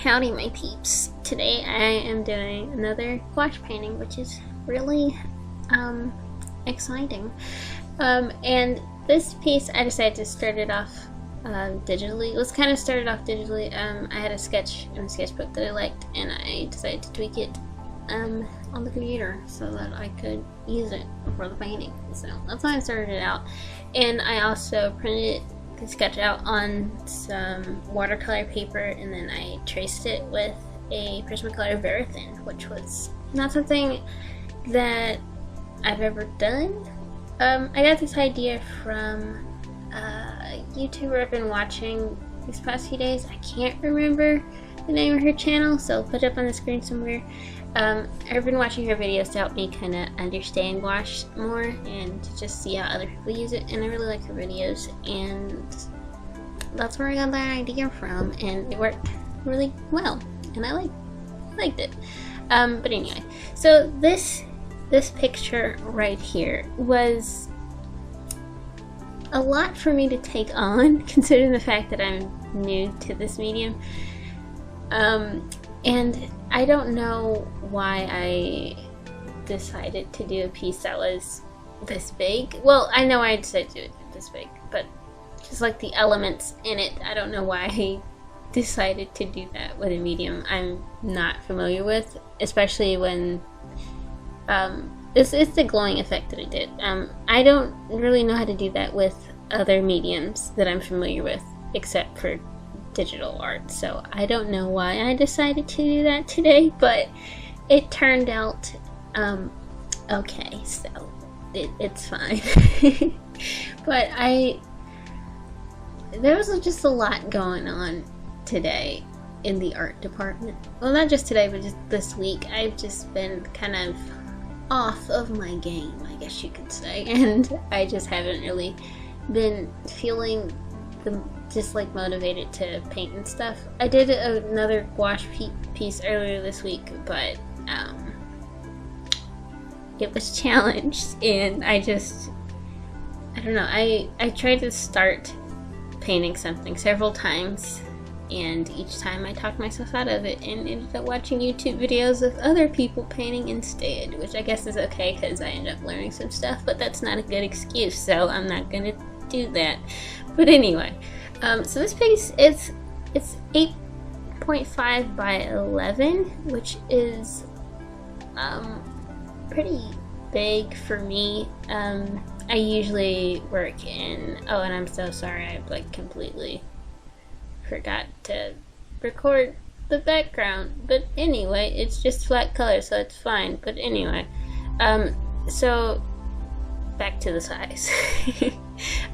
Howdy my peeps. Today I am doing another gouache painting, which is really exciting. And this piece I decided to start it off digitally. It was kind of started off digitally. I had a sketch in a sketchbook that I liked, and I decided to tweak it on the computer so that I could use it for the painting. So that's why I started it out. And I also printed the sketch out on some watercolor paper, and then I traced it with a Prismacolor Verithin, which was not something that I've ever done. I got this idea from a YouTuber I've been watching these past few days. I can't remember the name of her channel, so I'll put it up on the screen somewhere. I've been watching her videos to help me kind of understand gouache more and to just see how other people use it, and I really like her videos, and that's where I got that idea from, and it worked really well, and I liked it. But anyway, so this picture right here was a lot for me to take on, considering the fact that I'm new to this medium. And I don't know why I decided to do a piece that was this big. Well, I know I decided to do it this big, but just like the elements in it, I don't know why I decided to do that with a medium I'm not familiar with, especially when it's the glowing effect that it did. I don't really know how to do that with other mediums that I'm familiar with, except for digital art, so I don't know why I decided to do that today, but it turned out okay, so it's fine. But there was just a lot going on today in the art department. Well, not just today, but just this week. I've just been kind of off of my game, I guess you could say, and I just haven't really been feeling just like motivated to paint and stuff. I did another gouache piece earlier this week, but it was challenged, and I don't know, I tried to start painting something several times, and each time I talked myself out of it and ended up watching YouTube videos of other people painting instead, which I guess is okay because I ended up learning some stuff, but that's not a good excuse, so I'm not gonna do that. But anyway, so this piece it's 8.5 by 11, which is pretty big for me. I usually work in, oh, and I'm so sorry, I like completely forgot to record the background, but anyway, it's just flat color, so it's fine. But anyway, so back to the size.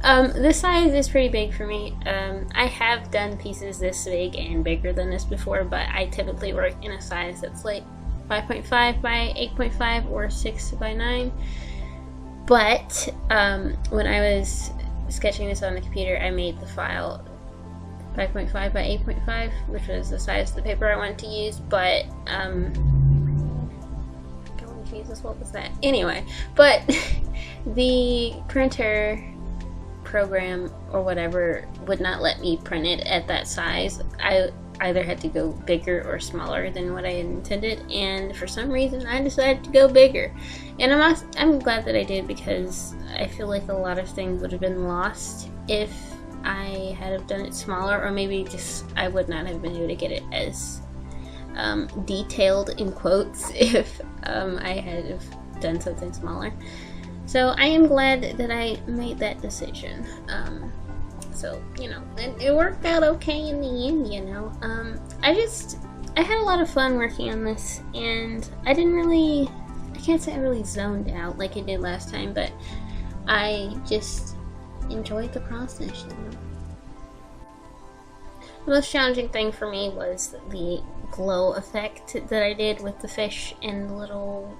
The size is pretty big for me. I have done pieces this big and bigger than this before, but I typically work in a size that's like 5.5 by 8.5 or 6 by 9. But when I was sketching this on the computer, I made the file 5.5 by 8.5, which was the size of the paper I wanted to use, but Jesus, what was that? Anyway, but the printer program or whatever would not let me print it at that size. I either had to go bigger or smaller than what I had intended, and for some reason I decided to go bigger. And I'm glad that I did, because I feel like a lot of things would have been lost if I had have done it smaller, or maybe just I would not have been able to get it as detailed in quotes if I had have done something smaller. So I am glad that I made that decision. So, you know, it worked out okay in the end, you know. I had a lot of fun working on this, and I can't say I really zoned out like I did last time, but I just enjoyed the process, you know. The most challenging thing for me was the glow effect that I did with the fish and the little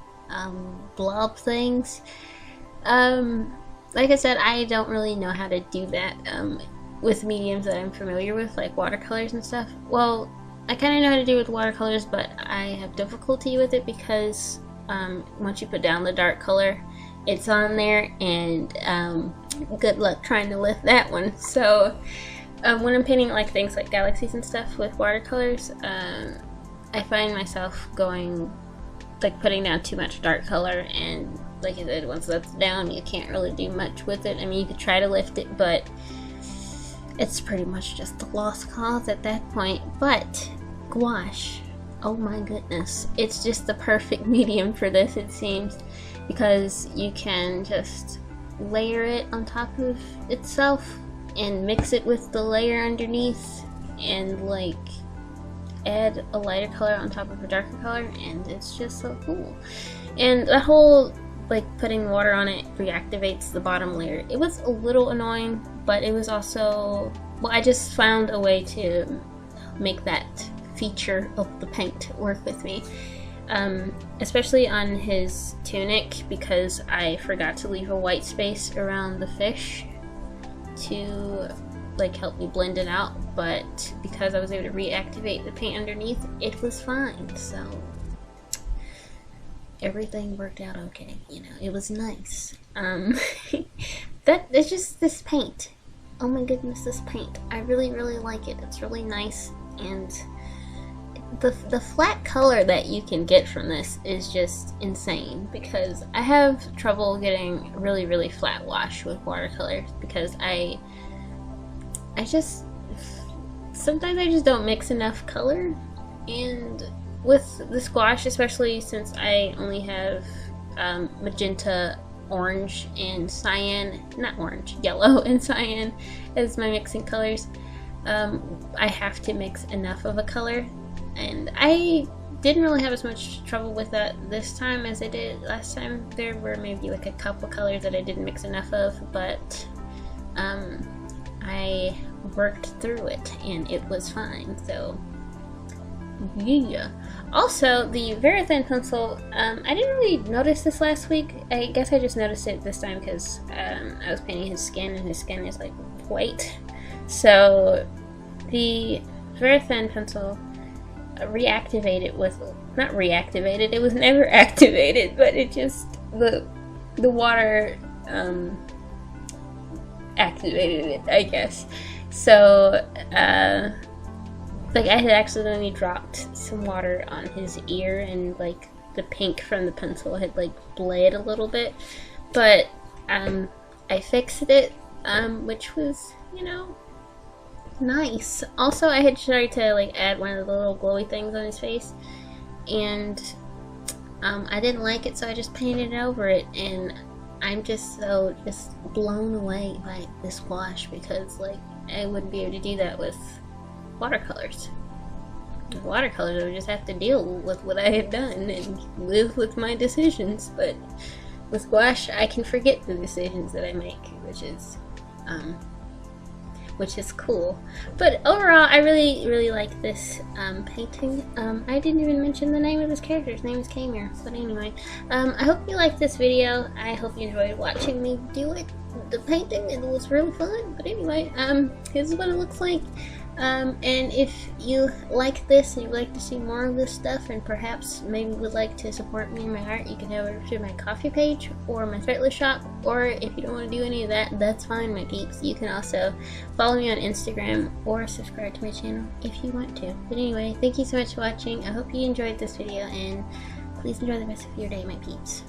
blob things. Like I said, I don't really know how to do that with mediums that I'm familiar with, like watercolors and stuff. Well, I kind of know how to do it with watercolors, but I have difficulty with it because once you put down the dark color, it's on there, and good luck trying to lift that one. So when I'm painting like things like galaxies and stuff with watercolors, I find myself going, like, putting down too much dark color, and like I said, once that's down, you can't really do much with it. I mean, you could try to lift it, but it's pretty much just a lost cause at that point. But gouache, oh my goodness, it's just the perfect medium for this, it seems, because you can just layer it on top of itself and mix it with the layer underneath and like add a lighter color on top of a darker color, and it's just so cool. And the whole like putting water on it reactivates the bottom layer. It was a little annoying, but it was also, well, I just found a way to make that feature of the paint work with me. Especially on his tunic, because I forgot to leave a white space around the fish to like help me blend it out, but because I was able to reactivate the paint underneath, it was fine. So everything worked out okay, you know, it was nice. It's just this paint. Oh my goodness, this paint. I really, really like it. It's really nice, and the flat color that you can get from this is just insane, because I have trouble getting really, really flat wash with watercolor, because I just, sometimes I just don't mix enough color. And with this gouache, especially since I only have magenta, orange, and cyan, not orange, yellow and cyan as my mixing colors, I have to mix enough of a color, and I didn't really have as much trouble with that this time as I did last time. There were maybe like a couple colors that I didn't mix enough of, but I worked through it and it was fine. So yeah. Also, the Verithin pencil, I didn't really notice this last week. I guess I just noticed it this time because I was painting his skin, and his skin is like white. So the Verithin pencil reactivated with, not reactivated, it was never activated, but it just, the water activated it, I guess. So like I had accidentally dropped some water on his ear, and like the pink from the pencil had like bled a little bit, but I fixed it, which was, you know, nice. Also, I had tried to like add one of the little glowy things on his face, and I didn't like it, so I just painted over it, and I'm just so blown away by this gouache, because like I wouldn't be able to do that with watercolors. With watercolors, I would just have to deal with what I had done and live with my decisions, but with gouache I can forget the decisions that I make, which is cool. But overall, I really, really like this painting. I didn't even mention the name of this character. His name is Khamier. But anyway, I hope you liked this video. I hope you enjoyed watching me do it. The painting, it was really fun. But anyway, this is what it looks like. And if you like this and you'd like to see more of this stuff, and perhaps maybe would like to support me in my art, you can head over to my Ko-fi page or my Threadless Shop. Or if you don't want to do any of that, that's fine, my peeps. You can also follow me on Instagram or subscribe to my channel if you want to. But anyway, thank you so much for watching. I hope you enjoyed this video, and please enjoy the rest of your day, my peeps.